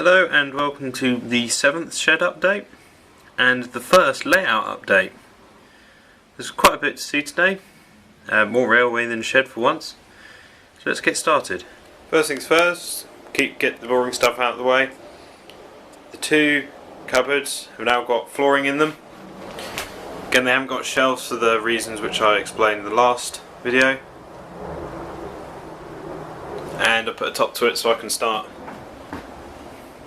Hello and welcome to the 7th shed update and the first layout update. There's quite a bit to see today, more railway than shed for once, so let's get started. First things first, get the boring stuff out of the way. The two cupboards have now got flooring in them. Again, they haven't got shelves for the reasons which I explained in the last video, and I put a top to it so I can start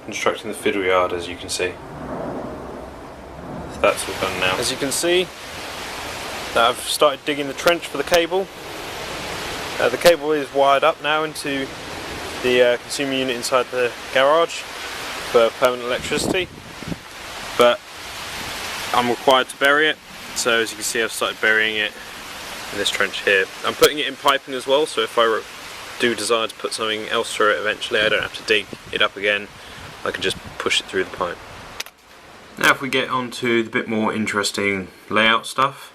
constructing the fiddle yard, as you can see. So that's all done now. As you can see, I've started digging the trench for the cable. The cable is wired up now into the consumer unit inside the garage for permanent electricity, but I'm required to bury it, so as you can see I've started burying it in this trench here. I'm putting it in piping as well, so if I do desire to put something else through it eventually, I don't have to dig it up again. I can just push it through the pipe. Now if we get on to the bit more interesting layout stuff.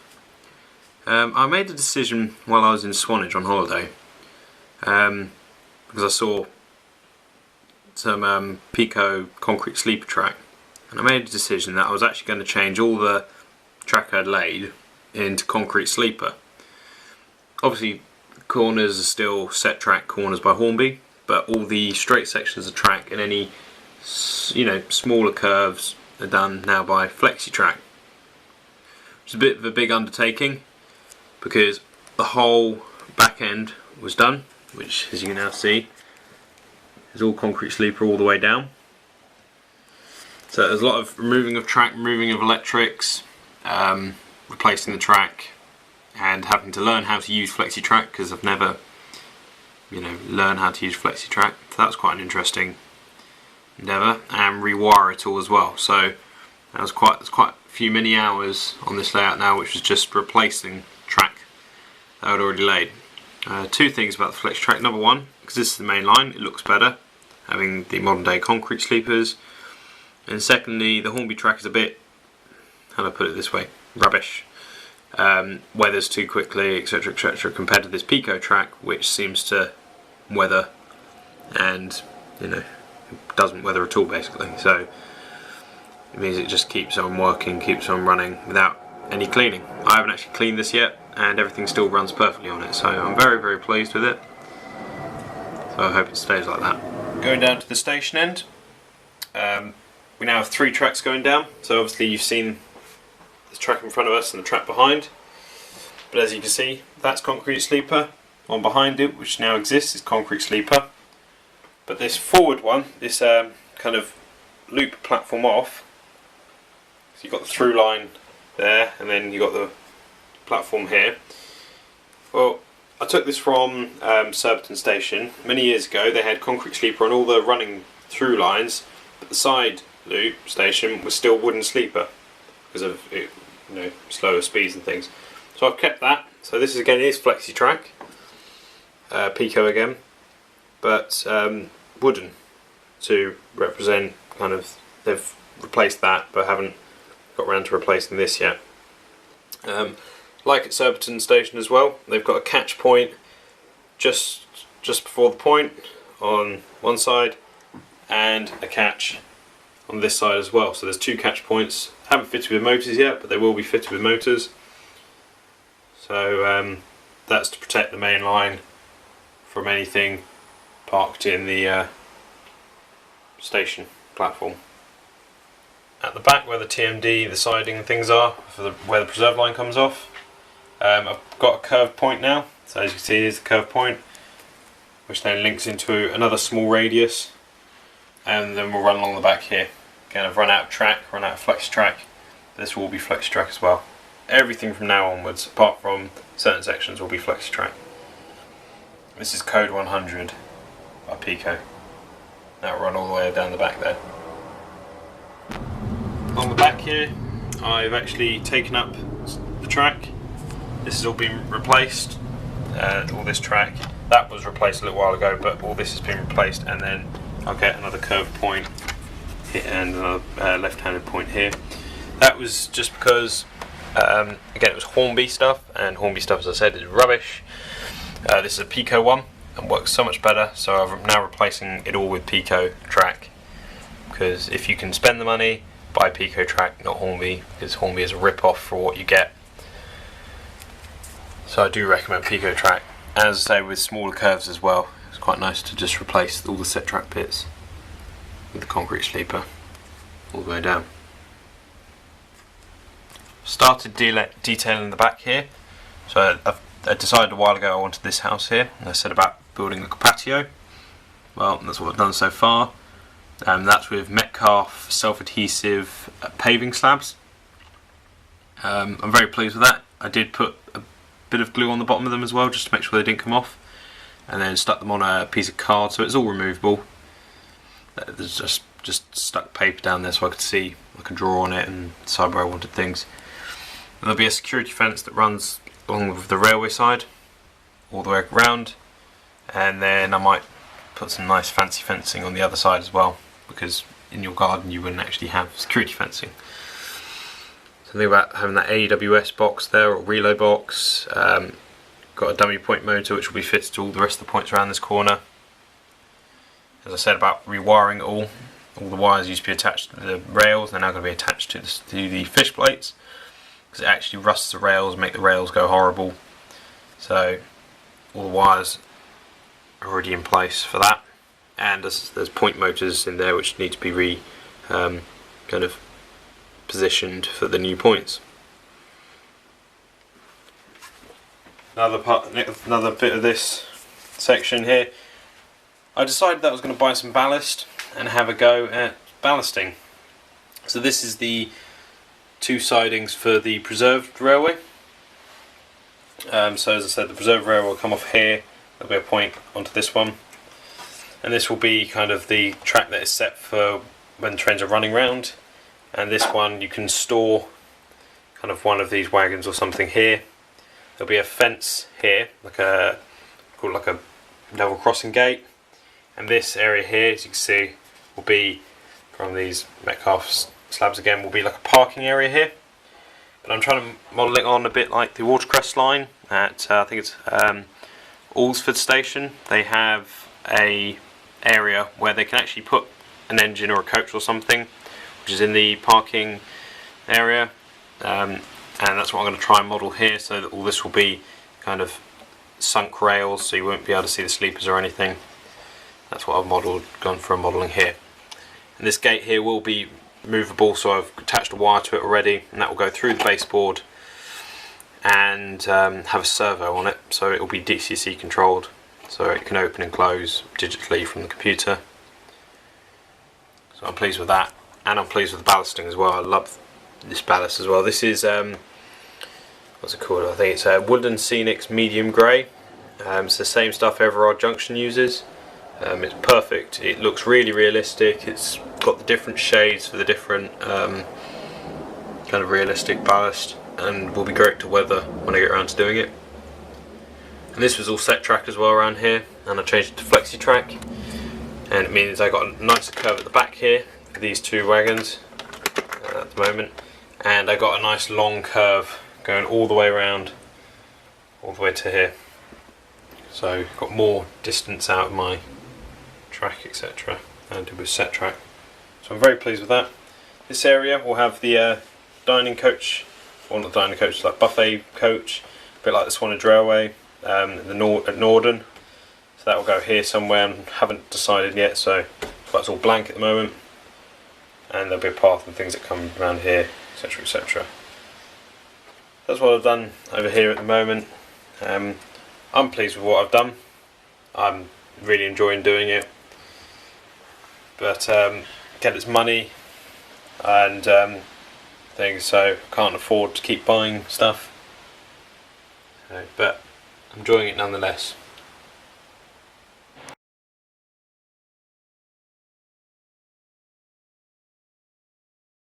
I made a decision while I was in Swanage on holiday, because I saw some Peco concrete sleeper track, and I made a decision that I was actually going to change all the track I'd laid into concrete sleeper. Obviously the corners are still set track corners by Hornby, but all the straight sections of track and any smaller curves are done now by FlexiTrack. It's a bit of a big undertaking because the whole back end was done, which as you can now see is all concrete sleeper all the way down. So there's a lot of removing of track, removing of electrics, replacing the track, and having to learn how to use FlexiTrack because I've never learned how to use FlexiTrack. So that was quite an interesting endeavour, and rewire it all as well. So there's quite a few mini hours on this layout now, which was just replacing track that I'd already laid. Two things about the FlexiTrack. Number one, because this is the main line, it looks better having the modern day concrete sleepers. And secondly, the Hornby track is a bit, how do I put it this way, rubbish. Weathers too quickly, etc, etc, compared to this Peco track, which seems to weather and doesn't weather at all basically. So it means it just keeps on working, keeps on running without any cleaning. I haven't actually cleaned this yet and everything still runs perfectly on it, so I'm very pleased with it. So I hope it stays like that. Going down to the station end, we now have 3 tracks going down. So obviously you've seen the track in front of us and the track behind, but as you can see that's concrete sleeper. One behind it, which now exists, is concrete sleeper. But this forward one, this kind of loop platform off, so you've got the through line there and then you've got the platform here. Well, I took this from Surbiton Station. Many years ago they had concrete sleeper on all the running through lines, but the side loop station was still wooden sleeper because of slower speeds and things. So I've kept that. So this again is FlexiTrack, Peco again, but wooden to represent they've replaced that but haven't got around to replacing this yet. Like at Surbiton Station as well, they've got a catch point just before the point on one side and a catch on this side as well. So there's 2 catch points. Haven't fitted with motors yet, but they will be fitted with motors. So that's to protect the main line from anything parked in the station platform. At the back where the TMD, the siding and things are, where the preserve line comes off, I've got a curved point now. So as you can see, here's the curved point, which then links into another small radius, and then we'll run along the back here. Again, I've run out of track, run out of FlexiTrack. This will be FlexiTrack as well. Everything from now onwards, apart from certain sections, will be FlexiTrack. This is Code 100 by Peco. Now run all the way down the back there. On the back here, I've actually taken up the track. This has all been replaced. All this track that was replaced a little while ago, but all this has been replaced, and then I'll get another curved point here and another left-handed point here. That was just because again it was Hornby stuff, and Hornby stuff, as I said, is rubbish. This is a Peco one and works so much better, so I'm now replacing it all with Peco track. because if you can spend the money, buy Picotrack, not Hornby, because Hornby is a rip-off for what you get. So I do recommend Picotrack. As I say, with smaller curves as well, it's quite nice to just replace all the set track bits with the concrete sleeper all the way down. Started detailing the back here. So I decided a while ago I wanted this house here, and I said about building a patio. Well, that's what I've done so far. That's with Metcalfe self-adhesive paving slabs. I'm very pleased with that. I did put a bit of glue on the bottom of them as well, just to make sure they didn't come off, and then stuck them on a piece of card, so it's all removable. There's just stuck paper down there so I could see, I could draw on it and decide where I wanted things. And there'll be a security fence that runs along with the railway side all the way around, and then I might put some nice fancy fencing on the other side as well, because in your garden you wouldn't actually have security fencing. So think about having that AWS box there, or relay box. Got a dummy point motor which will be fitted to all the rest of the points around this corner. As I said about rewiring it all the wires used to be attached to the rails, they're now going to be attached to the fish plates, because it actually rusts the rails, make the rails go horrible. So all the wires are already in place for that, and there's point motors in there which need to be kind of positioned for the new points. Another bit of this section here, I decided that I was going to buy some ballast and have a go at ballasting. So this is the two sidings for the preserved railway. So as I said, the preserved railway will come off here, there'll be a point onto this one, and this will be kind of the track that is set for when trains are running round. And this one you can store kind of one of these wagons or something here. There'll be a fence here, called like a level crossing gate, and this area here, as you can see, will be from these Metcalfe slabs again, will be like a parking area here. But I'm trying to model it on a bit like the Watercress line at I think it's Alresford station. They have a area where they can actually put an engine or a coach or something, which is in the parking area, and that's what I'm going to try and model here, so that all this will be kind of sunk rails, so you won't be able to see the sleepers or anything. That's what I've gone for modelling here. And this gate here will be movable, so I've attached a wire to it already, and that will go through the baseboard and have a servo on it, so it will be DCC controlled, so it can open and close digitally from the computer. So I'm pleased with that, and I'm pleased with the ballasting as well. I love this ballast as well. This is what's it called? I think it's a Woodland Scenics medium grey. It's the same stuff Everard Junction uses. It's perfect. It looks really realistic. It's got the different shades for the different kind of realistic ballast, and will be great to weather when I get around to doing it. And this was all set track as well around here, and I changed it to flexi track, and it means I got a nicer curve at the back here for these two wagons at the moment, and I got a nice long curve going all the way around, all the way to here. So got more distance out of my track, etc., and with set track. So I'm very pleased with that. This area will have the dining coach, or not dining coach, like buffet coach, a bit like the Swanage Railway at Norden. So that will go here somewhere, and haven't decided yet, so that's all blank at the moment. And there'll be a path and things that come around here, etc., etc. That's what I've done over here at the moment. I'm pleased with what I've done. I'm really enjoying doing it, but again, it's money and things, so I can't afford to keep buying stuff. But I'm enjoying it nonetheless.